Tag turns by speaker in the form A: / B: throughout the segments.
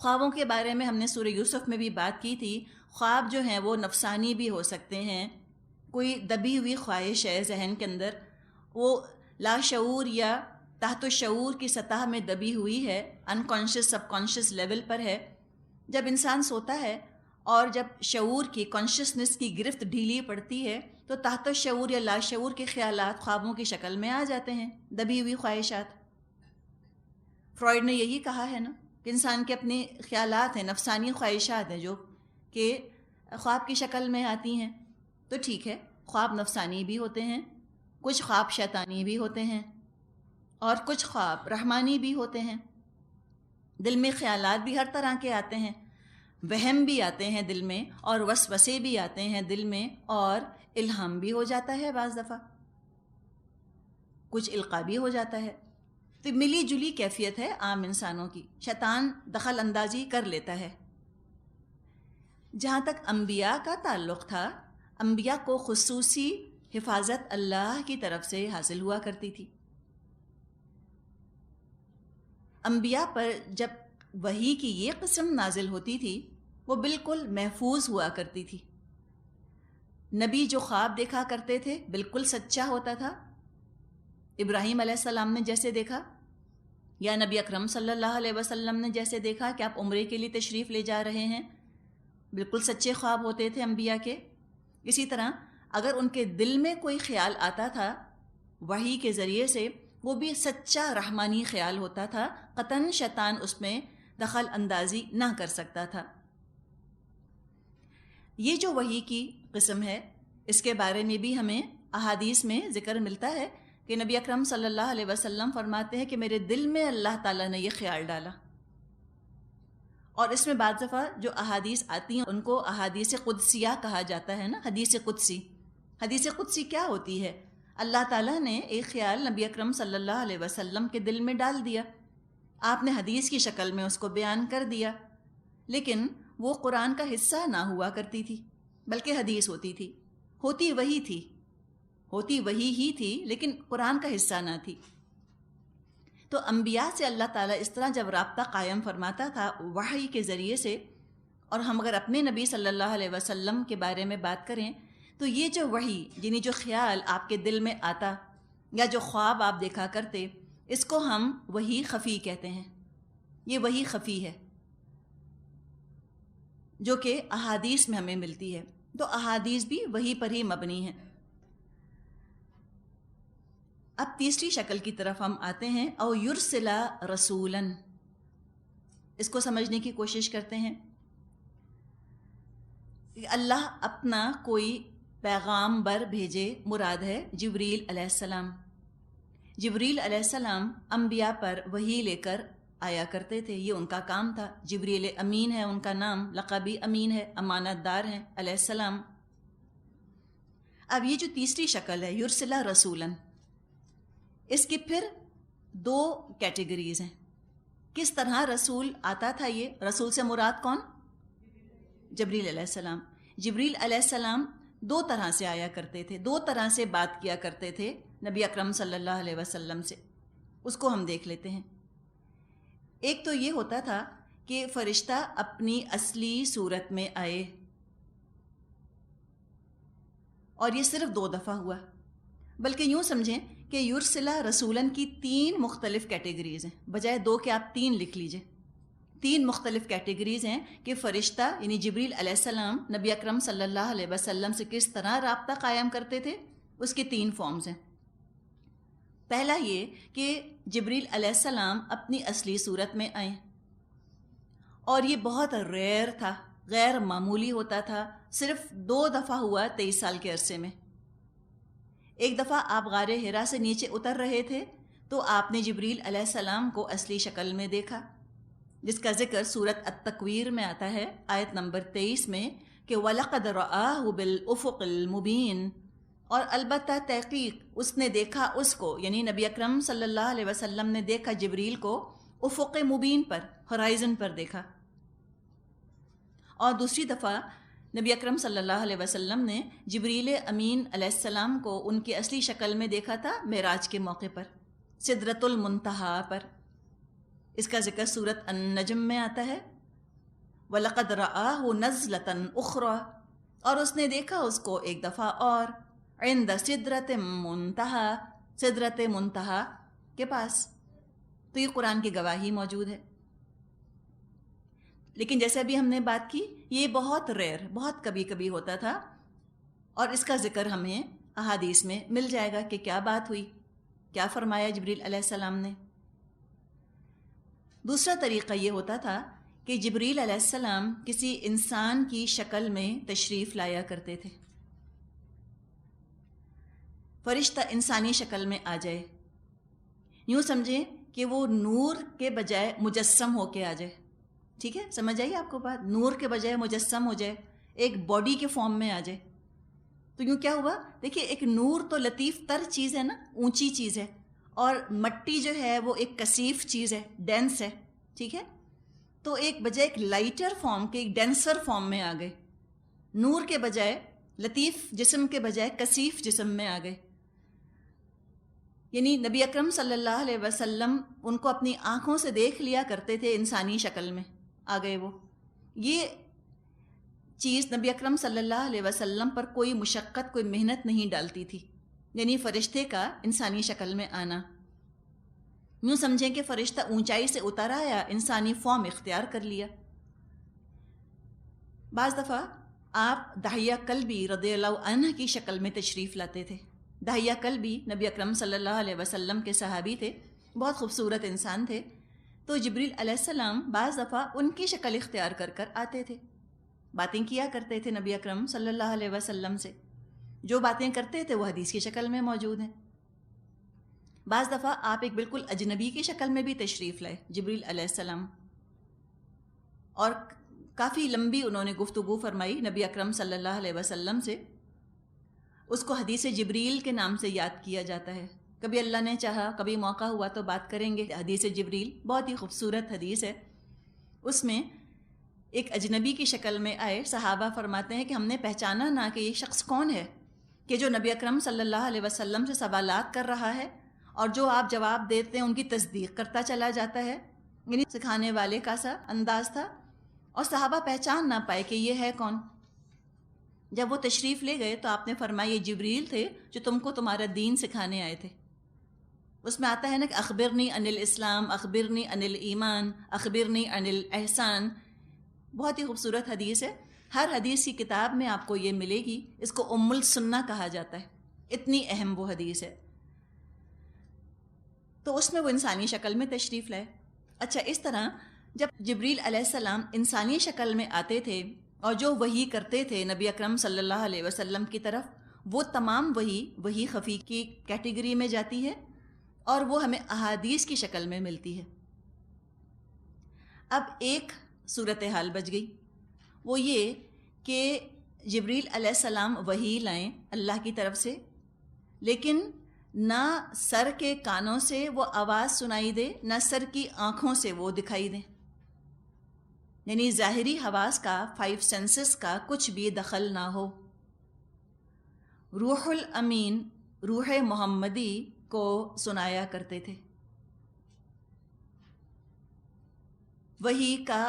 A: خوابوں کے بارے میں ہم نے سورہ یوسف میں بھی بات کی تھی. خواب جو ہیں وہ نفسانی بھی ہو سکتے ہیں. کوئی دبی ہوئی خواہش ہے ذہن کے اندر، وہ لاشعور یا تحت الشعور کی سطح میں دبی ہوئی ہے، انکانشیس سب کانشیس لیول پر ہے. جب انسان سوتا ہے اور جب شعور کی کانشیسنس کی گرفت ڈھیلی پڑتی ہے تو تحت الشعور یا لاشعور کے خیالات خوابوں کی شکل میں آ جاتے ہیں، دبی ہوئی خواہشات. فرائیڈ نے یہی کہا ہے نا کہ انسان کے اپنے خیالات ہیں، نفسانی خواہشات ہیں جو کہ خواب کی شکل میں آتی ہیں. تو ٹھیک ہے، خواب نفسانی بھی ہوتے ہیں، کچھ خواب شیطانی بھی ہوتے ہیں، اور کچھ خواب رحمانی بھی ہوتے ہیں. دل میں خیالات بھی ہر طرح کے آتے ہیں، وہم بھی آتے ہیں دل میں، اور وسوسے بھی آتے ہیں دل میں، اور الہام بھی ہو جاتا ہے بعض دفعہ، کچھ القاء بھی ہو جاتا ہے. تو ملی جلی کیفیت ہے عام انسانوں کی، شیطان دخل اندازی کر لیتا ہے. جہاں تک انبیاء کا تعلق تھا، انبیاء کو خصوصی حفاظت اللہ کی طرف سے حاصل ہوا کرتی تھی. انبیاء پر جب وحی کی یہ قسم نازل ہوتی تھی وہ بالکل محفوظ ہوا کرتی تھی. نبی جو خواب دیکھا کرتے تھے بالکل سچا ہوتا تھا. ابراہیم علیہ السلام نے جیسے دیکھا، یا نبی اکرم صلی اللہ علیہ وسلم نے جیسے دیکھا کہ آپ عمرے کے لیے تشریف لے جا رہے ہیں، بالکل سچے خواب ہوتے تھے انبیاء کے. اسی طرح اگر ان کے دل میں کوئی خیال آتا تھا وحی کے ذریعے سے، وہ بھی سچا رحمانی خیال ہوتا تھا، قطعاً شیطان اس میں دخل اندازی نہ کر سکتا تھا. یہ جو وحی کی قسم ہے اس کے بارے میں بھی ہمیں احادیث میں ذکر ملتا ہے کہ نبی اکرم صلی اللہ علیہ وسلم فرماتے ہیں کہ میرے دل میں اللہ تعالیٰ نے یہ خیال ڈالا. اور اس میں بعض دفعہ جو احادیث آتی ہیں ان کو احادیث قدسیہ کہا جاتا ہے نا، حدیث قدسی. حدیث قدسی کیا ہوتی ہے؟ اللہ تعالیٰ نے ایک خیال نبی اکرم صلی اللہ علیہ وسلم کے دل میں ڈال دیا، آپ نے حدیث کی شکل میں اس کو بیان کر دیا، لیکن وہ قرآن کا حصہ نہ ہوا کرتی تھی بلکہ حدیث ہوتی تھی، ہوتی وہی ہی تھی لیکن قرآن کا حصہ نہ تھی. تو انبیاء سے اللہ تعالیٰ اس طرح جب رابطہ قائم فرماتا تھا وحی کے ذریعے سے، اور ہم اگر اپنے نبی صلی اللہ علیہ وسلم کے بارے میں بات کریں تو یہ جو وحی، یعنی جو خیال آپ کے دل میں آتا یا جو خواب آپ دیکھا کرتے، اس کو ہم وحی خفی کہتے ہیں. یہ وحی خفی ہے جو کہ احادیث میں ہمیں ملتی ہے. تو احادیث بھی وحی پر ہی مبنی ہیں. اب تیسری شکل کی طرف ہم آتے ہیں، او یرسل رسولاً. اس کو سمجھنے کی کوشش کرتے ہیں کہ اللہ اپنا کوئی پیغام بر بھیجے. مراد ہے جبریل علیہ السلام. جبریل علیہ السلام انبیاء پر وحی لے کر آیا کرتے تھے، یہ ان کا کام تھا. جبریل امین ہے ان کا نام، لقبی امین ہے، امانت دار ہیں علیہ السلام. اب یہ جو تیسری شکل ہے یرسل رسولاً، اس کی پھر دو کیٹیگریز ہیں. کس طرح رسول آتا تھا؟ یہ رسول سے مراد کون؟ جبریل علیہ السلام. جبریل علیہ السلام دو طرح سے آیا کرتے تھے، دو طرح سے بات کیا کرتے تھے نبی اکرم صلی اللہ علیہ وسلم سے. اس کو ہم دیکھ لیتے ہیں. ایک تو یہ ہوتا تھا کہ فرشتہ اپنی اصلی صورت میں آئے، اور یہ صرف 2 دفعہ ہوا. بلکہ یوں سمجھیں کہ یرسلہ رسولن کی 3 مختلف کیٹیگریز ہیں، بجائے 2 کہ آپ 3 لکھ لیجئے. 3 مختلف کیٹیگریز ہیں کہ فرشتہ یعنی جبریل علیہ السلام نبی اکرم صلی اللہ علیہ وسلم سے کس طرح رابطہ قائم کرتے تھے. اس کے 3 فارمز ہیں. پہلا یہ کہ جبریل علیہ السلام اپنی اصلی صورت میں آئیں، اور یہ بہت ریئر تھا، غیر معمولی ہوتا تھا. صرف 2 دفعہ ہوا 23 سال کے عرصے میں. ایک دفعہ آپ غار حرا سے نیچے اتر رہے تھے تو آپ نے جبریل علیہ السلام کو اصلی شکل میں دیکھا، جس کا ذکر سورۃ التکویر میں آتا ہے آیت نمبر 23 میں کہ وَلَقَدْ رَآهُ بِالْأُفُقِ الْمُبِينِ. اور البتہ تحقیق اس نے دیکھا اس کو، یعنی نبی اکرم صلی اللہ علیہ وسلم نے دیکھا جبریل کو افق مبین پر، ہورائزن پر دیکھا. اور دوسری دفعہ نبی اکرم صلی اللہ علیہ وسلم نے جبریل امین علیہ السلام کو ان کی اصلی شکل میں دیکھا تھا معراج کے موقع پر، سدرۃ المنتہا پر. اس کا ذکر سورۃ النجم میں آتا ہے وَلَقَدْ رَآهُ نَزْلَةً أُخْرَى، اور اس نے دیکھا اس کو ایک دفعہ اور، عند سدرۃ منتہا، سدرۃ منتہا کے پاس۔ تو یہ قرآن کی گواہی موجود ہے۔ لیکن جیسے ابھی ہم نے بات کی، یہ بہت ریئر، بہت کبھی کبھی ہوتا تھا، اور اس کا ذکر ہمیں احادیث میں مل جائے گا کہ کیا بات ہوئی، کیا فرمایا جبریل علیہ السلام نے۔ دوسرا طریقہ یہ ہوتا تھا کہ جبریل علیہ السلام کسی انسان کی شکل میں تشریف لایا کرتے تھے، فرشتہ انسانی شکل میں آ جائے، یوں سمجھیں کہ وہ نور کے بجائے مجسم ہو کے آ جائے۔ ٹھیک ہے، سمجھ آئیے آپ کو بات؟ نور کے بجائے مجسم ہو جائے، ایک باڈی کے فارم میں آ جائے۔ تو یوں کیا ہوا؟ دیکھیے، ایک نور تو لطیف تر چیز ہے نا، اونچی چیز ہے، اور مٹی جو ہے وہ ایک کثیف چیز ہے، ڈینس ہے، ٹھیک ہے؟ تو ایک بجائے ایک لائٹر فارم کے ایک ڈینسر فارم میں آ گئے، نور کے بجائے، لطیف جسم کے بجائے کثیف جسم میں آ گئے۔ یعنی نبی اکرم صلی اللہ علیہ وسلم ان کو اپنی آنکھوں سے دیکھ لیا کرتے تھے، انسانی شکل میں آ گئے وہ۔ یہ چیز نبی اکرم صلی اللہ علیہ وسلم پر کوئی مشقت، کوئی محنت نہیں ڈالتی تھی، یعنی فرشتے کا انسانی شکل میں آنا۔ یوں سمجھیں کہ فرشتہ اونچائی سے اتر آیا، انسانی فارم اختیار کر لیا۔ بعض دفعہ آپ دحیہ کلبی رضی اللہ عنہ کی شکل میں تشریف لاتے تھے۔ دحیہ کلبی نبی اکرم صلی اللہ علیہ وسلم کے صحابی تھے، بہت خوبصورت انسان تھے۔ تو جبریل علیہ السلام بعض دفعہ ان کی شکل اختیار کر کر آتے تھے، باتیں کیا کرتے تھے نبی اکرم صلی اللہ علیہ وسلم سے، جو باتیں کرتے تھے وہ حدیث کی شکل میں موجود ہیں۔ بعض دفعہ آپ ایک بالکل اجنبی کی شکل میں بھی تشریف لائے، جبریل علیہ السلام، اور کافی لمبی انہوں نے گفتگو فرمائی نبی اکرم صلی اللہ علیہ وسلم سے۔ اس کو حدیث جبریل کے نام سے یاد کیا جاتا ہے۔ کبھی اللہ نے چاہا، کبھی موقع ہوا تو بات کریں گے حدیث جبریل، بہت ہی خوبصورت حدیث ہے۔ اس میں ایک اجنبی کی شکل میں آئے، صحابہ فرماتے ہیں کہ ہم نے پہچانا نہ کہ یہ شخص کون ہے، کہ جو نبی اکرم صلی اللہ علیہ وسلم سے سوالات کر رہا ہے، اور جو آپ جواب دیتے ہیں ان کی تصدیق کرتا چلا جاتا ہے۔ یعنی سکھانے والے کا سا انداز تھا، اور صحابہ پہچان نہ پائے کہ یہ ہے کون۔ جب وہ تشریف لے گئے تو آپ نے فرمایا یہ جبریل تھے جو تم کو تمہارا دین سکھانے آئے تھے۔ اس میں آتا ہے نا کہ اخبرنی عن الاسلام، اخبرنی عن الایمان، اخبرنی عن الاحسان، بہت ہی خوبصورت حدیث ہے۔ ہر حدیث کی کتاب میں آپ کو یہ ملے گی، اس کو ام السنہ کہا جاتا ہے، اتنی اہم وہ حدیث ہے۔ تو اس میں وہ انسانی شکل میں تشریف لائے۔ اچھا، اس طرح جب جبریل علیہ السلام انسانی شکل میں آتے تھے اور جو وحی کرتے تھے نبی اکرم صلی اللہ علیہ وسلم کی طرف، وہ تمام وحی خفی کی کیٹیگری میں جاتی ہے، اور وہ ہمیں احادیث کی شکل میں ملتی ہے۔ اب ایک صورتحال بچ گئی، وہ یہ کہ جبریل علیہ السلام وحی لائیں اللہ کی طرف سے، لیکن نہ سر کے کانوں سے وہ آواز سنائی دے، نہ سر کی آنکھوں سے وہ دکھائی دیں، یعنی ظاہری حواس کا، 5 سینسز کا کچھ بھی دخل نہ ہو۔ روح الامین، روح محمدی کو سنایا کرتے تھے۔ وحی کا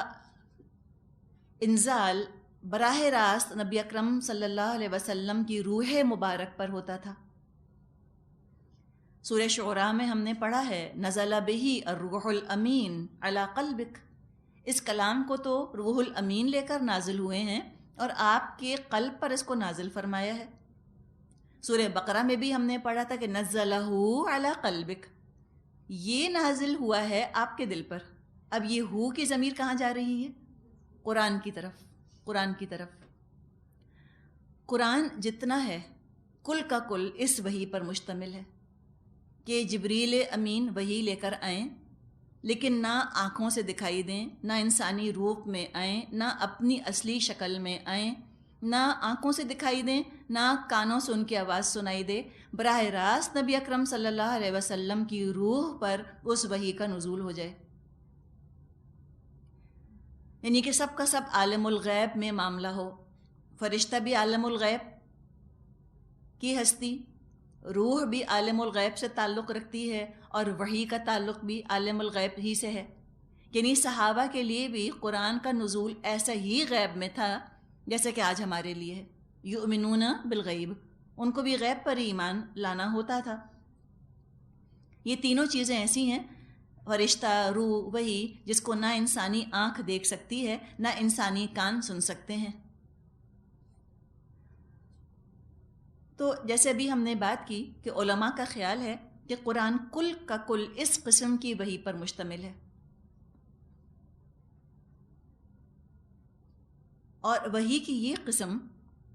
A: انزال براہ راست نبی اکرم صلی اللہ علیہ وسلم کی روح مبارک پر ہوتا تھا۔ سورہ شعراء میں ہم نے پڑھا ہے نزل بہ الروح الامین علی قلبک، اس کلام کو تو روح الامین لے کر نازل ہوئے ہیں اور آپ کے قلب پر اس کو نازل فرمایا ہے۔ سورہ بقرہ میں بھی ہم نے پڑھا تھا کہ نزلہ علی قلبک، یہ نازل ہوا ہے آپ کے دل پر۔ اب یہ ہو کی ضمیر کہاں جا رہی ہے؟ قرآن کی طرف، قرآن کی طرف۔ قرآن جتنا ہے کل کا کل اس وحی پر مشتمل ہے کہ جبریل امین وحی لے کر آئیں، لیکن نہ آنکھوں سے دکھائی دیں، نہ انسانی روپ میں آئیں، نہ اپنی اصلی شکل میں آئیں، نہ آنکھوں سے دکھائی دیں، نہ کانوں سے ان کی آواز سنائی دے، براہ راست نبی اکرم صلی اللہ علیہ وسلم کی روح پر اس وحی کا نزول ہو جائے۔ یعنی کہ سب کا سب عالم الغیب میں معاملہ ہو، فرشتہ بھی عالم الغیب کی ہستی، روح بھی عالم الغیب سے تعلق رکھتی ہے، اور وحی کا تعلق بھی عالم الغیب ہی سے ہے۔ یعنی صحابہ کے لیے بھی قرآن کا نزول ایسا ہی غیب میں تھا جیسا کہ آج ہمارے لیے ہے. یؤمنون بالغیب، ان کو بھی غیب پر ایمان لانا ہوتا تھا. یہ تینوں چیزیں ایسی ہیں، فرشتہ، روح، وہی جس کو نہ انسانی آنکھ دیکھ سکتی ہے نہ انسانی کان سن سکتے ہیں. تو جیسے ابھی ہم نے بات کی کہ علماء کا خیال ہے کہ قرآن کل کا کل اس قسم کی وحی پر مشتمل ہے، اور وحی کی یہ قسم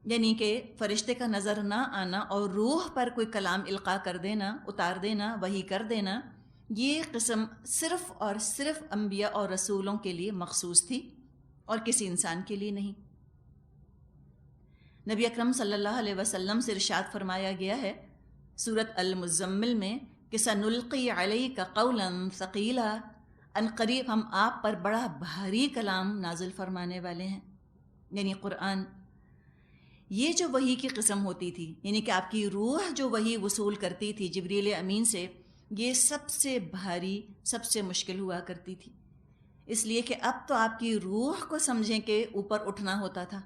A: یعنی کہ فرشتے کا نظر نہ آنا اور روح پر کوئی کلام القاء کر دینا، اتار دینا، وحی کر دینا، یہ قسم صرف اور صرف انبیاء اور رسولوں کے لیے مخصوص تھی اور کسی انسان کے لیے نہیں. نبی اکرم صلی اللہ علیہ وسلم سے ارشاد فرمایا گیا ہے سورۃ المزمل میں کہ سنلقی علیک قولا ثقیلا، ان قریب ہم آپ پر بڑا بھاری کلام نازل فرمانے والے ہیں، یعنی قرآن. یہ جو وحی کی قسم ہوتی تھی، یعنی کہ آپ کی روح جو وحی وصول کرتی تھی جبریل امین سے، یہ سب سے بھاری، سب سے مشکل ہوا کرتی تھی. اس لیے کہ اب تو آپ کی روح کو سمجھیں کہ اوپر اٹھنا ہوتا تھا،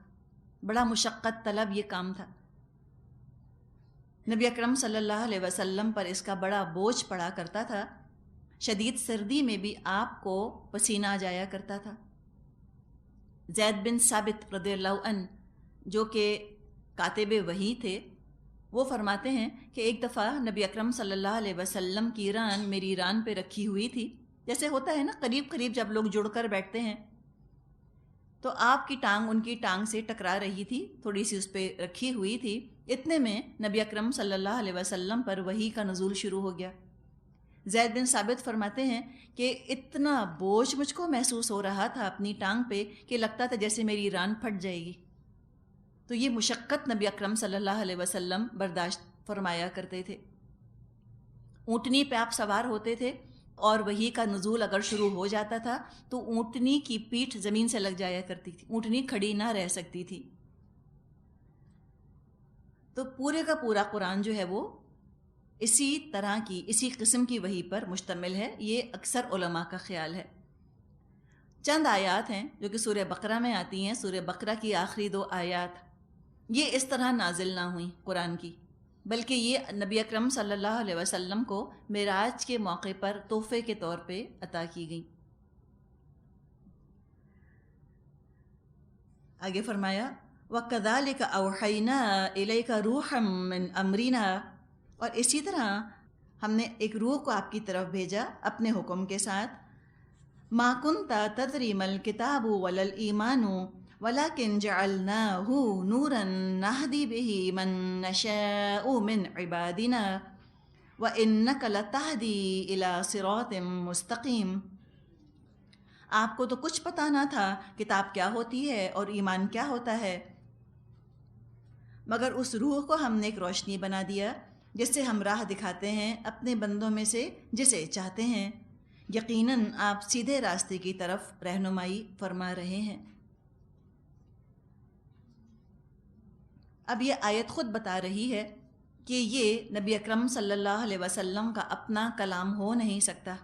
A: بڑا مشقت طلب یہ کام تھا. نبی اکرم صلی اللہ علیہ وسلم پر اس کا بڑا بوجھ پڑا کرتا تھا. شدید سردی میں بھی آپ کو پسینہ آ جایا کرتا تھا. زید بن ثابت رضی اللہ عنہ جو کہ کاتب وحی تھے، وہ فرماتے ہیں کہ ایک دفعہ نبی اکرم صلی اللہ علیہ وسلم کی ران میری ران پہ رکھی ہوئی تھی. جیسے ہوتا ہے نا قریب قریب جب لوگ جڑ کر بیٹھتے ہیں تو آپ کی ٹانگ ان کی ٹانگ سے ٹکرا رہی تھی، تھوڑی سی اس پہ رکھی ہوئی تھی. اتنے میں نبی اکرم صلی اللہ علیہ وسلم پر وحی کا نزول شروع ہو گیا. زید بن ثابت فرماتے ہیں کہ اتنا بوجھ مجھ کو محسوس ہو رہا تھا اپنی ٹانگ پہ کہ لگتا تھا جیسے میری ران پھٹ جائے گی. تو یہ مشقت نبی اکرم صلی اللہ علیہ وسلم برداشت فرمایا کرتے تھے. اونٹنی پہ آپ سوار ہوتے تھے اور وحی کا نزول اگر شروع ہو جاتا تھا تو اونٹنی کی پیٹھ زمین سے لگ جایا کرتی تھی، اونٹنی کھڑی نہ رہ سکتی تھی. تو پورے کا پورا قرآن جو ہے وہ اسی طرح کی، اسی قسم کی وحی پر مشتمل ہے. یہ اکثر علماء کا خیال ہے. چند آیات ہیں جو کہ سورہ بقرہ میں آتی ہیں. سورہ بقرہ کی آخری 2 آیات یہ اس طرح نازل نہ ہوئیں قرآن کی، بلکہ یہ نبی اکرم صلی اللہ علیہ وسلم کو معراج کے موقع پر تحفے کے طور پہ عطا کی گئیں. آگے فرمایا وَكَذَلِكَ أَوْحَيْنَا إِلَيْكَ رُوحًا مِّنْ أَمْرِنَا، اور اسی طرح ہم نے ایک روح کو آپ کی طرف بھیجا اپنے حکم کے ساتھ. مَا كُنْتَ تَدْرِي مَا الْكِتَابُ وَلَا الْإِيمَانُ وَلَكِنْ جَعَلْنَاهُ نُورًا نَهْدِي بِهِ مَن نَّشَاءُ مِنْ عِبَادِنَا وَإِنَّكَ لَتَهْدِي إِلَى صِرَاطٍ مُّسْتَقِيمٍ. آپ کو تو کچھ پتہ نہ تھا کتاب کیا ہوتی ہے اور ایمان کیا ہوتا ہے، مگر اس روح کو ہم نے ایک روشنی بنا دیا جس سے ہم راہ دکھاتے ہیں اپنے بندوں میں سے جسے چاہتے ہیں. یقیناً آپ سیدھے راستے کی طرف رہنمائی فرما رہے ہیں. اب یہ آیت خود بتا رہی ہے کہ یہ نبی اکرم صلی اللہ علیہ وسلم کا اپنا کلام ہو نہیں سکتا.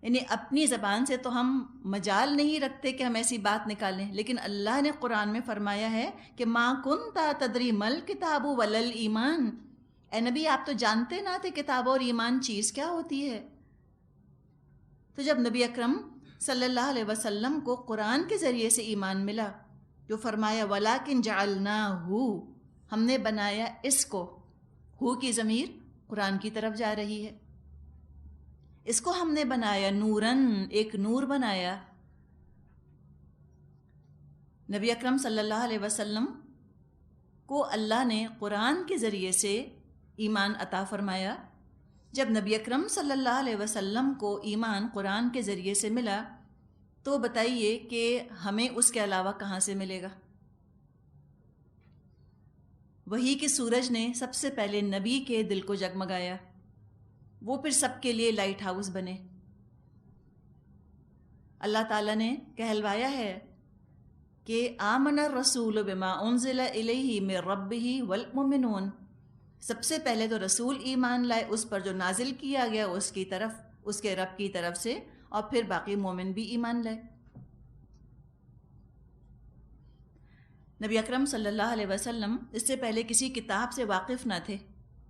A: یعنی اپنی زبان سے تو ہم مجال نہیں رکھتے کہ ہم ایسی بات نکالیں، لیکن اللہ نے قرآن میں فرمایا ہے کہ مَا كُنْتَ تَدْرِي مَا الْكِتَابُ وَلَا الْإِيمَانُ. اے نبی آپ تو جانتے نہ تھے کتاب اور ایمان چیز کیا ہوتی ہے. تو جب نبی اکرم صلی اللہ علیہ وسلم کو قرآن کے ذریعے سے ایمان ملا، جو فرمایا وَلَكِنْ جَعَلْنَاهُ، ہم نے بنایا اس کو، ہو کی ضمیر قرآن کی طرف جا رہی ہے، اس کو ہم نے بنایا نوراً، ایک نور بنایا. نبی اکرم صلی اللہ علیہ وسلم کو اللہ نے قرآن کے ذریعے سے ایمان عطا فرمایا. جب نبی اکرم صلی اللہ علیہ وسلم کو ایمان قرآن کے ذریعے سے ملا تو بتائیے کہ ہمیں اس کے علاوہ کہاں سے ملے گا. وحی کے سورج نے سب سے پہلے نبی کے دل کو جگمگایا، وہ پھر سب کے لیے لائٹ ہاؤس بنے. اللہ تعالیٰ نے کہلوایا ہے کہ آمن الرسول بما انزل الیہ من ربہ والمؤمنون. سب سے پہلے تو رسول ایمان لائے اس پر جو نازل کیا گیا اس کی طرف، اس کے رب کی طرف سے، اور پھر باقی مومن بھی ایمان لائے۔ نبی اکرم صلی اللہ علیہ وسلم اس سے پہلے کسی کتاب سے واقف نہ تھے،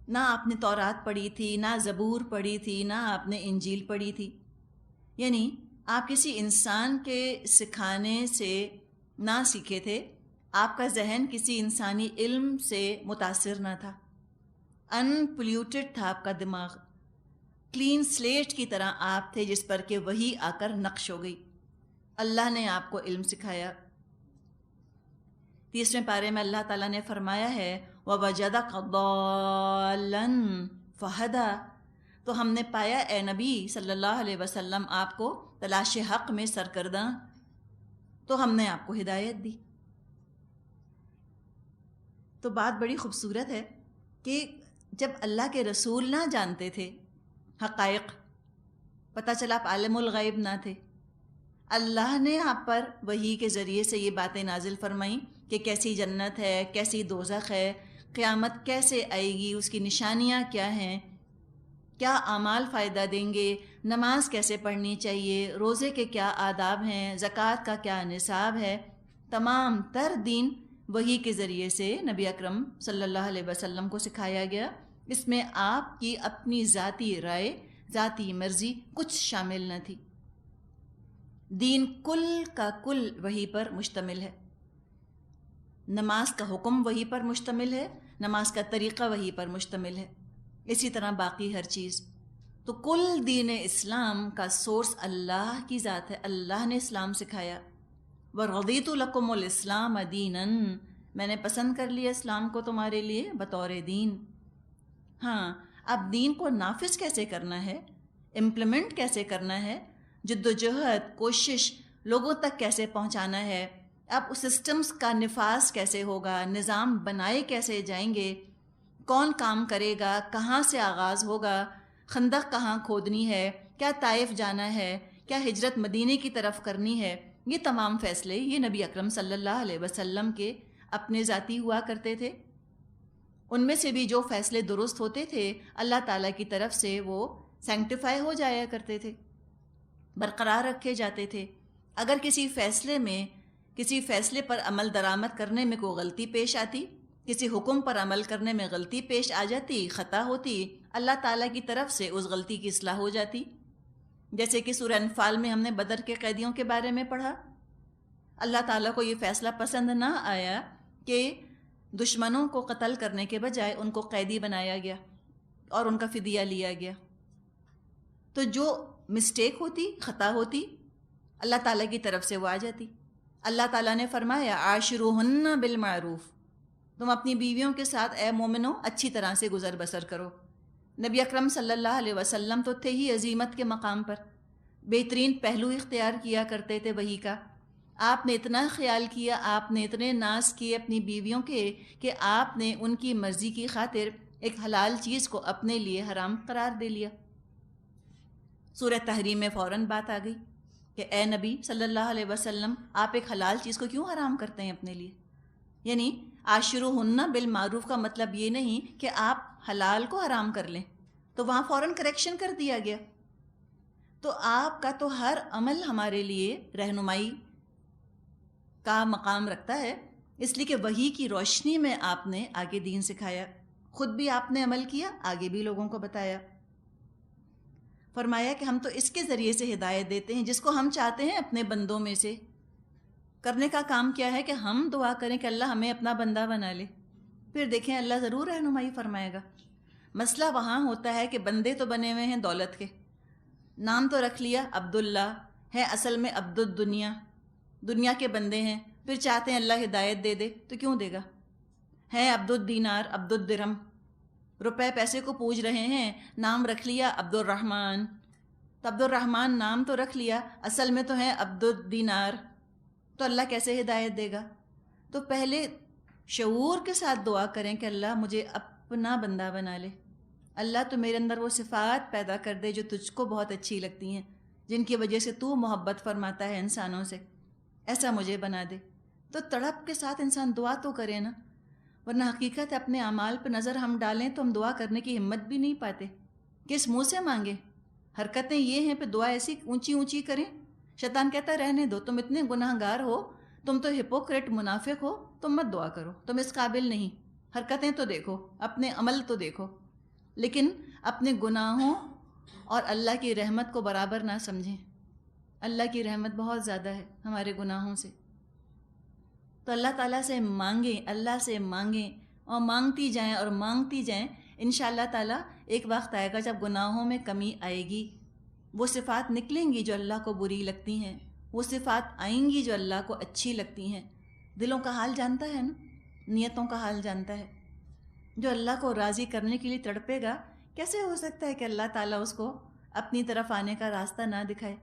A: نہ آپ نے تورات پڑھی تھی، نہ زبور پڑھی تھی، نہ آپ نے انجیل پڑھی تھی، یعنی آپ کسی انسان کے سکھانے سے نہ سیکھے تھے، آپ کا ذہن کسی انسانی علم سے متاثر نہ تھا، ان پولیوٹڈ تھا آپ کا دماغ، کلین سلیٹ کی طرح آپ تھے جس پر کہ وحی آ کر نقش ہو گئی، اللہ نے آپ کو علم سکھایا۔ 30ویں پارے میں اللہ تعالیٰ نے فرمایا ہے وَوَجَدَكَ ضَالًّا فَهَدَىٰ، تو ہم نے پایا اے نبی صلی اللہ علیہ وسلم آپ کو تلاش حق میں سرگرداں، تو ہم نے آپ کو ہدایت دی۔ تو بات بڑی خوبصورت ہے کہ جب اللہ کے رسول نہ جانتے تھے حقائق، پتہ چلا آپ عالم الغیب نہ تھے، اللہ نے آپ پر وحی کے ذریعے سے یہ باتیں نازل فرمائیں کہ کیسی جنت ہے، کیسی دوزخ ہے، قیامت کیسے آئے گی، اس کی نشانیاں کیا ہیں، کیا اعمال فائدہ دیں گے، نماز کیسے پڑھنی چاہیے، روزے کے کیا آداب ہیں، زکوٰۃ کا کیا نصاب ہے، تمام تر دین وحی کے ذریعے سے نبی اکرم صلی اللہ علیہ وسلم کو سکھایا گیا۔ اس میں آپ کی اپنی ذاتی رائے، ذاتی مرضی کچھ شامل نہ تھی، دین کل کا کل وحی پر مشتمل ہے، نماز کا حکم وحی پر مشتمل ہے، نماز کا طریقہ وحی پر مشتمل ہے، اسی طرح باقی ہر چیز۔ تو کل دین اسلام کا سورس اللہ کی ذات ہے، اللہ نے اسلام سکھایا۔ وَرَضِيتُ لَكُمُ الْإِسْلَامَ دِينًا، میں نے پسند کر لیا اسلام کو تمہارے لیے بطور دین۔ ہاں، اب دین کو نافذ کیسے کرنا ہے، امپلیمنٹ کیسے کرنا ہے، جد و جہد کوشش لوگوں تک کیسے پہنچانا ہے، اب اس سسٹمز کا نفاذ کیسے ہوگا، نظام بنائے کیسے جائیں گے، کون کام کرے گا، کہاں سے آغاز ہوگا، خندق کہاں کھودنی ہے، کیا طائف جانا ہے، کیا ہجرت مدینے کی طرف کرنی ہے، یہ تمام فیصلے یہ نبی اکرم صلی اللہ علیہ وسلم کے اپنے ذاتی ہوا کرتے تھے۔ ان میں سے بھی جو فیصلے درست ہوتے تھے اللہ تعالیٰ کی طرف سے وہ سینکٹیفائی ہو جایا کرتے تھے، برقرار رکھے جاتے تھے۔ اگر کسی فیصلے پر عمل درآمد کرنے میں کوئی غلطی پیش آتی، کسی حکم پر عمل کرنے میں غلطی پیش آ جاتی، خطا ہوتی، اللہ تعالیٰ کی طرف سے اس غلطی کی اصلاح ہو جاتی۔ جیسے کہ سورہ انفال میں ہم نے بدر کے قیدیوں کے بارے میں پڑھا، اللہ تعالیٰ کو یہ فیصلہ پسند نہ آیا کہ دشمنوں کو قتل کرنے کے بجائے ان کو قیدی بنایا گیا اور ان کا فدیہ لیا گیا۔ تو جو مسٹیک ہوتی، خطا ہوتی، اللہ تعالیٰ کی طرف سے وہ آ جاتی۔ اللہ تعالیٰ نے فرمایا عاشروہن بالمعروف، تم اپنی بیویوں کے ساتھ اے مومنوں اچھی طرح سے گزر بسر کرو۔ نبی اکرم صلی اللہ علیہ وسلم تو تھے ہی عظیمت کے مقام پر، بہترین پہلو اختیار کیا کرتے تھے وحی کا۔ آپ نے اتنا خیال کیا، آپ نے اتنے ناز کیے اپنی بیویوں کے کہ آپ نے ان کی مرضی کی خاطر ایک حلال چیز کو اپنے لیے حرام قرار دے لیا۔ سورہ تحریم میں فوراً بات آ گئی کہ اے نبی صلی اللہ علیہ وسلم آپ ایک حلال چیز کو کیوں حرام کرتے ہیں اپنے لیے؟ یعنی عاشروہن بالمعروف کا مطلب یہ نہیں کہ آپ حلال کو حرام کر لیں، تو وہاں فوراً کریکشن کر دیا گیا۔ تو آپ کا تو ہر عمل ہمارے لیے رہنمائی کا مقام رکھتا ہے، اس لیے کہ وحی کی روشنی میں آپ نے آگے دین سکھایا، خود بھی آپ نے عمل کیا، آگے بھی لوگوں کو بتایا۔ فرمایا کہ ہم تو اس کے ذریعے سے ہدایت دیتے ہیں جس کو ہم چاہتے ہیں اپنے بندوں میں سے۔ کرنے کا کام کیا ہے کہ ہم دعا کریں کہ اللہ ہمیں اپنا بندہ بنا لے، پھر دیکھیں اللہ ضرور رہنمائی فرمائے گا۔ مسئلہ وہاں ہوتا ہے کہ بندے تو بنے ہوئے ہیں دولت کے، نام تو رکھ لیا عبداللہ ہے، اصل میں عبد الدنیا، دنیا کے بندے ہیں، پھر چاہتے ہیں اللہ ہدایت دے دے تو کیوں دے گا؟ ہے عبد الدینار، عبد الدرہم، روپے پیسے کو پوج رہے ہیں، نام رکھ لیا عبد الرحمن، تو عبد الرحمن نام تو رکھ لیا، اصل میں تو ہے عبد الدینار، تو اللہ کیسے ہدایت دے گا؟ تو پہلے شعور کے ساتھ دعا کریں کہ اللہ مجھے اپنا بندہ بنا لے، اللہ تو میرے اندر وہ صفات پیدا کر دے جو تجھ کو بہت اچھی لگتی ہیں، جن کی وجہ سے تو محبت فرماتا ہے انسانوں سے، ایسا مجھے بنا دے۔ تو تڑپ کے ساتھ انسان دعا تو کرے نا، ورنہ حقیقت ہے اپنے اعمال پہ نظر ہم ڈالیں تو ہم دعا کرنے کی ہمت بھی نہیں پاتے، کس منہ سے مانگے؟ حرکتیں یہ ہیں، پھر دعا ایسی اونچی اونچی کریں. شیطان کہتا ہے رہنے دو، تم اتنے گناہ گار ہو، تم تو ہپوکریٹ منافق ہو، تم مت دعا کرو، تم اس قابل نہیں. حرکتیں تو دیکھو، اپنے عمل تو دیکھو، لیکن اپنے گناہوں اور اللہ کی رحمت کو برابر نہ سمجھیں. اللہ کی رحمت بہت زیادہ ہے ہمارے گناہوں سے. تو اللہ تعالیٰ سے مانگیں، اللہ سے مانگیں، اور مانگتی جائیں اور مانگتی جائیں. انشاءاللہ تعالیٰ ایک وقت آئے گا جب گناہوں میں کمی آئے گی، وہ صفات نکلیں گی جو اللہ کو بری لگتی ہیں، وہ صفات آئیں گی جو اللہ کو اچھی لگتی ہیں. دلوں کا حال جانتا ہے نا، نیتوں کا حال جانتا ہے. جو اللہ کو راضی کرنے کے لیے تڑپے گا، کیسے ہو سکتا ہے کہ اللہ تعالیٰ اس کو اپنی طرف آنے کا راستہ نہ دکھائے؟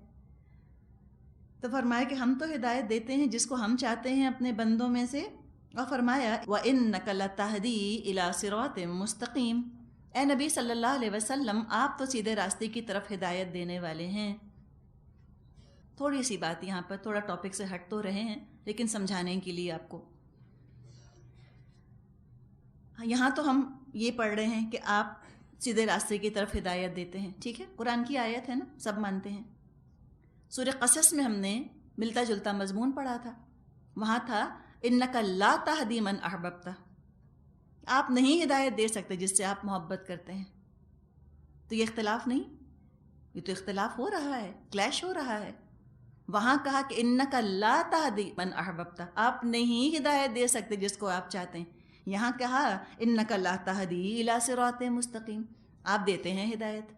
A: تو فرمایا کہ ہم تو ہدایت دیتے ہیں جس کو ہم چاہتے ہیں اپنے بندوں میں سے. اور فرمایا وَإِنَّكَ لَتَهْدِي إِلَى صِرَاطٍ مُسْتَقِيمٍ، اے نبی صلی اللہ علیہ وسلم آپ تو سیدھے راستے کی طرف ہدایت دینے والے ہیں. تھوڑی سی بات یہاں پر، تھوڑا ٹاپک سے ہٹ تو رہے ہیں لیکن سمجھانے کے لیے آپ کو. یہاں تو ہم یہ پڑھ رہے ہیں کہ آپ سیدھے راستے کی طرف ہدایت دیتے ہیں، ٹھیک ہے، قرآن کی آیت ہے نا، سب مانتے ہیں. سورہ قصص میں ہم نے ملتا جلتا مضمون پڑھا تھا، وہاں تھا اِنَّكَ لَا تَهْدِي مَنْ أَحْبَبْتَ، آپ نہیں ہدایت دے سکتے جس سے آپ محبت کرتے ہیں. تو یہ اختلاف نہیں، یہ تو اختلاف ہو رہا ہے، کلیش ہو رہا ہے. وہاں کہا کہ اِنَّكَ لَا تَهْدِي مَنْ أَحْبَبْتَ، آپ نہیں ہدایت دے سکتے جس کو آپ چاہتے ہیں. یہاں کہا اِنَّكَ لَا تَهْدِي إِلَى صِرَاطٍ مُسْتَقِيمٍ، آپ دیتے ہیں ہدایت.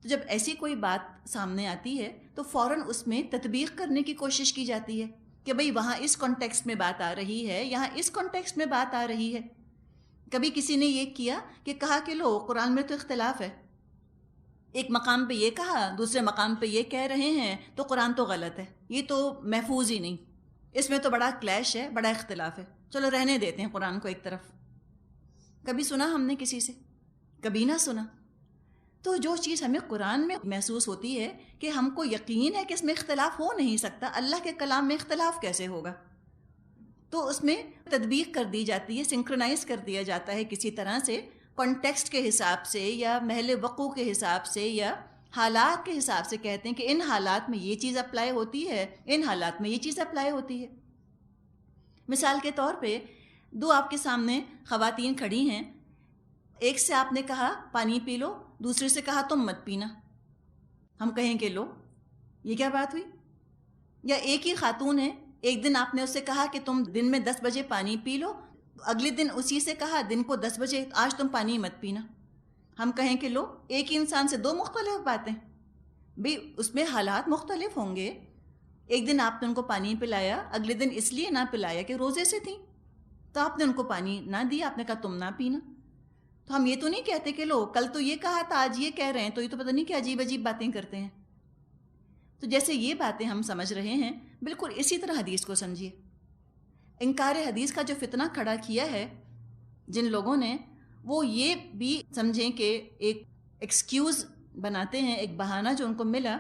A: تو جب ایسی کوئی بات سامنے آتی ہے تو فوراً اس میں تطبیق کرنے کی کوشش کی جاتی ہے کہ بھئی وہاں اس کانٹیکسٹ میں بات آ رہی ہے، یہاں اس کانٹیکسٹ میں بات آ رہی ہے. کبھی کسی نے یہ کیا کہ کہا کہ لو قرآن میں تو اختلاف ہے، ایک مقام پہ یہ کہا، دوسرے مقام پہ یہ کہہ رہے ہیں، تو قرآن تو غلط ہے، یہ تو محفوظ ہی نہیں، اس میں تو بڑا کلیش ہے، بڑا اختلاف ہے، چلو رہنے دیتے ہیں قرآن کو ایک طرف. کبھی سنا ہم نے کسی سے؟ کبھی نہ سنا. تو جو چیز ہمیں قرآن میں محسوس ہوتی ہے کہ ہم کو یقین ہے کہ اس میں اختلاف ہو نہیں سکتا، اللہ کے کلام میں اختلاف کیسے ہوگا، تو اس میں تطبیق کر دی جاتی ہے، سنکرونائز کر دیا جاتا ہے کسی طرح سے، کانٹیکسٹ کے حساب سے یا محل وقوع کے حساب سے یا حالات کے حساب سے. کہتے ہیں کہ ان حالات میں یہ چیز اپلائی ہوتی ہے، ان حالات میں یہ چیز اپلائی ہوتی ہے. مثال کے طور پہ دو آپ کے سامنے خواتین کھڑی ہیں، ایک سے آپ نے کہا پانی پی لو، دوسرے سے کہا تم مت پینا. ہم کہیں کہ لو یہ کیا بات ہوئی؟ یا ایک ہی خاتون ہے، ایک دن آپ نے اسے کہا کہ تم دن میں 10 بجے پانی پی لو، اگلے دن اسی سے کہا دن کو 10 بجے آج تم پانی مت پینا. ہم کہیں کہ لو ایک ہی انسان سے دو مختلف باتیں. بھئی اس میں حالات مختلف ہوں گے. ایک دن آپ نے ان کو پانی پلایا، اگلے دن اس لیے نہ پلایا کہ روزے سے تھیں، تو آپ نے ان کو پانی نہ دیا، آپ نے کہا تم نہ پینا. تو ہم یہ تو نہیں کہتے کہ لو کل تو یہ کہا تھا آج یہ کہہ رہے ہیں، تو یہ تو پتہ نہیں کہ عجیب عجیب باتیں کرتے ہیں. تو جیسے یہ باتیں ہم سمجھ رہے ہیں، بالکل اسی طرح حدیث کو سمجھیے. انکار حدیث کا جو فتنہ کھڑا کیا ہے جن لوگوں نے، وہ یہ بھی سمجھیں کہ ایک ایکسکیوز بناتے ہیں، ایک بہانہ جو ان کو ملا،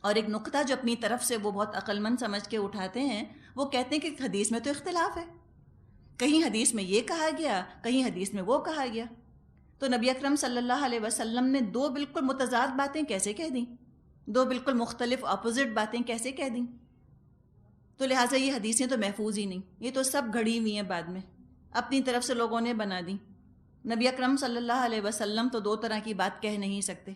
A: اور ایک نقطہ جو اپنی طرف سے وہ بہت عقل مند سمجھ کے اٹھاتے ہیں. وہ کہتے ہیں کہ حدیث میں تو اختلاف ہے، کہیں حدیث میں یہ کہا گیا، کہیں حدیث میں وہ کہا گیا. تو نبی اکرم صلی اللہ علیہ وسلم نے دو بالکل متضاد باتیں کیسے کہہ دیں، دو بالکل مختلف اپوزٹ باتیں کیسے کہہ دیں؟ تو لہٰذا یہ حدیثیں تو محفوظ ہی نہیں، یہ تو سب گھڑی ہوئی ہیں، بعد میں اپنی طرف سے لوگوں نے بنا دی. نبی اکرم صلی اللہ علیہ وسلم تو دو طرح کی بات کہہ نہیں سکتے.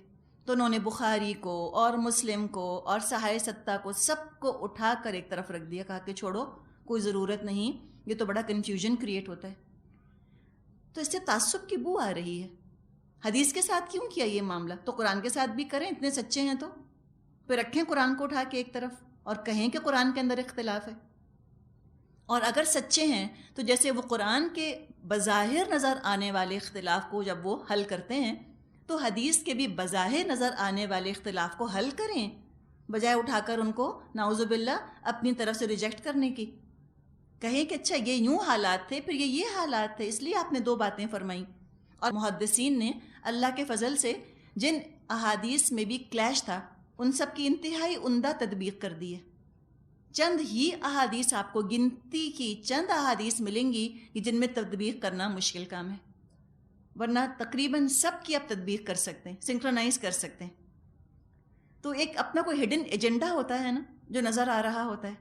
A: تو انہوں نے بخاری کو اور مسلم کو اور صحاح ستہ کو سب کو اٹھا کر ایک طرف رکھ دیا، کہا کہ چھوڑو کوئی ضرورت نہیں، یہ تو بڑا کنفیوژن کریٹ ہوتا ہے. تو اس سے تعصب کی بو آ رہی ہے. حدیث کے ساتھ کیوں کیا یہ معاملہ؟ تو قرآن کے ساتھ بھی کریں، اتنے سچے ہیں تو پھر رکھیں قرآن کو اٹھا کے ایک طرف اور کہیں کہ قرآن کے اندر اختلاف ہے. اور اگر سچے ہیں تو جیسے وہ قرآن کے بظاہر نظر آنے والے اختلاف کو جب وہ حل کرتے ہیں، تو حدیث کے بھی بظاہر نظر آنے والے اختلاف کو حل کریں، بجائے اٹھا کر ان کو نعوذ باللہ اپنی طرف سے ریجیکٹ کرنے کی. کہیں کہ اچھا یہ یوں حالات تھے، پھر یہ حالات تھے، اس لیے آپ نے دو باتیں فرمائیں. اور محدثین نے اللہ کے فضل سے جن احادیث میں بھی کلیش تھا، ان سب کی انتہائی عمدہ تطبیق کر دی ہے. چند ہی احادیث، آپ کو گنتی کی چند احادیث ملیں گی کہ جن میں تطبیق کرنا مشکل کام ہے. ورنہ تقریباً سب کی آپ تطبیق کر سکتے ہیں، سنکرونائز کر سکتے ہیں. تو ایک اپنا کوئی ہڈن ایجنڈا ہوتا ہے نا جو نظر آ رہا ہوتا ہے،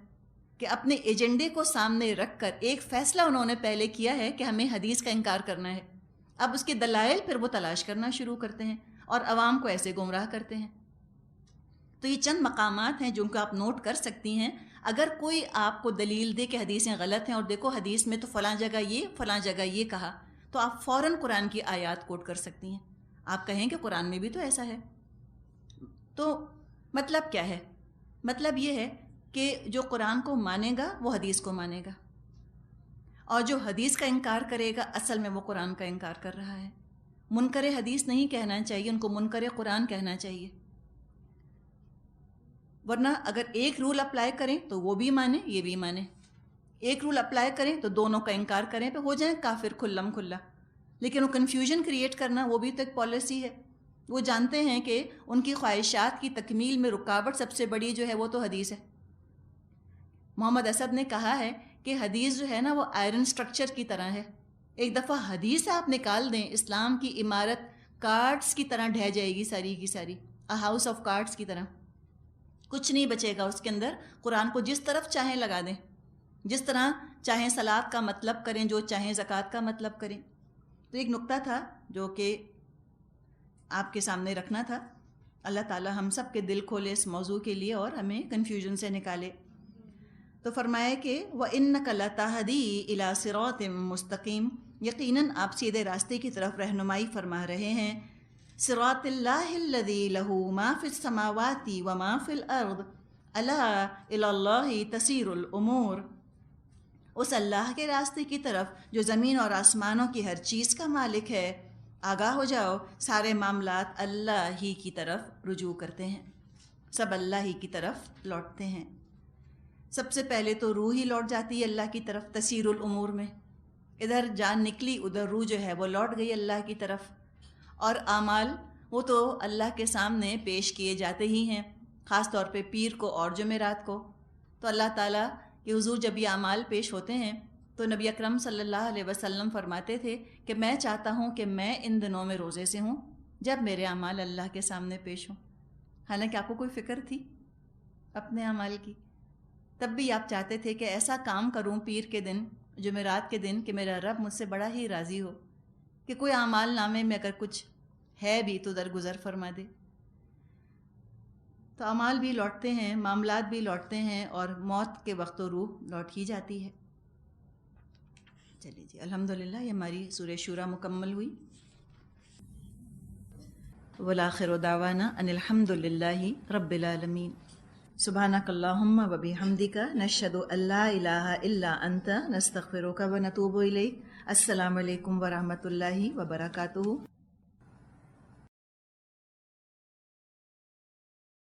A: کہ اپنے ایجنڈے کو سامنے رکھ کر ایک فیصلہ انہوں نے پہلے کیا ہے کہ ہمیں حدیث کا انکار کرنا ہے. اب اس کے دلائل پھر وہ تلاش کرنا شروع کرتے ہیں اور عوام کو ایسے گمراہ کرتے ہیں. تو یہ چند مقامات ہیں جن کو آپ نوٹ کر سکتی ہیں. اگر کوئی آپ کو دلیل دے کہ حدیثیں غلط ہیں اور دیکھو حدیث میں تو فلاں جگہ یہ فلاں جگہ یہ کہا، تو آپ فوراً قرآن کی آیات کوٹ کر سکتی ہیں. آپ کہیں کہ قرآن میں بھی تو ایسا ہے. تو مطلب کیا ہے؟ مطلب یہ ہے کہ جو قرآن کو مانے گا وہ حدیث کو مانے گا، اور جو حدیث کا انکار کرے گا اصل میں وہ قرآن کا انکار کر رہا ہے. منکر حدیث نہیں کہنا چاہیے، ان کو منکر قرآن کہنا چاہیے. ورنہ اگر ایک رول اپلائی کریں تو وہ بھی مانے یہ بھی مانے، ایک رول اپلائی کریں تو دونوں کا انکار کریں تو ہو جائیں کافر کھلم کھلا. لیکن وہ کنفیوژن کریٹ کرنا وہ بھی تو ایک پالیسی ہے. وہ جانتے ہیں کہ ان کی خواہشات کی تکمیل میں رکاوٹ سب سے بڑی جو ہے وہ تو حدیث ہے. محمد اسد نے کہا ہے کہ حدیث جو ہے نا وہ آئرن سٹرکچر کی طرح ہے. ایک دفعہ حدیث آپ نکال دیں، اسلام کی عمارت کارڈز کی طرح ڈھہ جائے گی ساری کی ساری، ہاؤس آف کارڈز کی طرح. کچھ نہیں بچے گا اس کے اندر. قرآن کو جس طرف چاہیں لگا دیں، جس طرح چاہیں صلاۃ کا مطلب کریں، جو چاہیں زکوٰۃ کا مطلب کریں. تو ایک نقطہ تھا جو کہ آپ کے سامنے رکھنا تھا. اللہ تعالی ہم سب کے دل کھولے اس موضوع کے لیے اور ہمیں کنفیوژن سے نکالے. تو فرمایا کہ وَإِنَّكَ لَتَهْدِي إِلَى صِرَاطٍ مُسْتَقِيمٍ، یقیناً آپ سیدھے راستے کی طرف رہنمائی فرما رہے ہیں. صراط اللہ الذی لہ ما فی السماوات وما فی الارض الا الی اللہ تسیر الامور، اس اللہ کے راستے کی طرف جو زمین اور آسمانوں کی ہر چیز کا مالک ہے. آگاہ ہو جاؤ، سارے معاملات اللہ ہی کی طرف رجوع کرتے ہیں، سب اللہ ہی کی طرف لوٹتے ہیں. سب سے پہلے تو روح ہی لوٹ جاتی ہے اللہ کی طرف تسیر الامور میں. ادھر جان نکلی ادھر روح جو ہے وہ لوٹ گئی اللہ کی طرف. اور اعمال وہ تو اللہ کے سامنے پیش کیے جاتے ہی ہیں، خاص طور پہ پیر کو اور جمعرات کو. تو اللہ تعالیٰ کے حضور جب یہ اعمال پیش ہوتے ہیں تو نبی اکرم صلی اللہ علیہ وسلم فرماتے تھے کہ میں چاہتا ہوں کہ میں ان دنوں میں روزے سے ہوں جب میرے اعمال اللہ کے سامنے پیش ہوں. حالانکہ آپ کو کوئی فکر تھی اپنے اعمال کی، تب بھی آپ چاہتے تھے کہ ایسا کام کروں پیر کے دن، جمعرات کے دن، کہ میرا رب مجھ سے بڑا ہی راضی ہو، کہ کوئی اعمال نامے میں اگر کچھ ہے بھی تو درگزر فرما دے. تو اعمال بھی لوٹتے ہیں، معاملات بھی لوٹتے ہیں، اور موت کے وقت روح لوٹ ہی جاتی ہے. چلیے جی، الحمدللہ یہ ہماری سورہ شورى مکمل ہوئی. والآخر دعوانا ان الحمد للہ رب العالمین. سبحانک اللہم و بحمدک نشہد ان لا الہ الا انت نستغفرک و نتوب الیک. السلام علیکم ورحمۃ اللہ وبرکاتہ.